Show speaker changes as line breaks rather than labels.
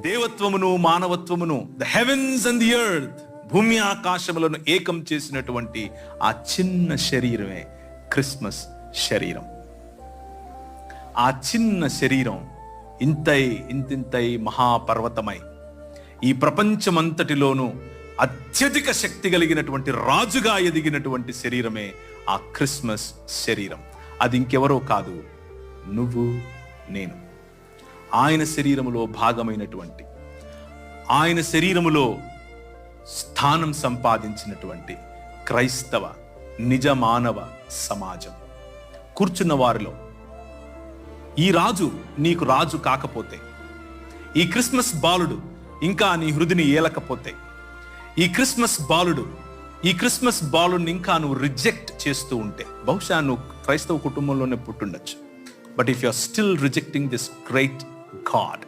దేవత్వమును మానవత్వమును, the heavens and the earth, భూమి ఆకాశములను ఏకం చేసినటువంటి ఆ చిన్న శరీరమే క్రిస్మస్ శరీరం. ఆ చిన్న శరీరం ఇంతింతై మహాపర్వతమై ఈ ప్రపంచమంతటిలోనూ అత్యధిక శక్తి కలిగినటువంటి రాజుగా ఎదిగినటువంటి శరీరమే ఆ క్రిస్మస్ శరీరం. అది ఇంకెవరో కాదు, నువ్వు నేను. ఆయన శరీరములో భాగమైనటువంటి, ఆయన శరీరములో స్థానం సంపాదించినటువంటి క్రైస్తవ నిజ మానవ సమాజం. కూర్చున్న వారిలో ఈ రాజు నీకు రాజు కాకపోతే, ఈ క్రిస్మస్ బాలుడు ఇంకా నీ హృదిని ఏలకపోతే, ఈ క్రిస్మస్ బాలుడిని ఇంకా నువ్వు రిజెక్ట్ చేస్తూ ఉంటే, బహుశా నువ్వు క్రైస్తవ కుటుంబంలోనే పుట్టుండొచ్చు. But if you are still rejecting this great God,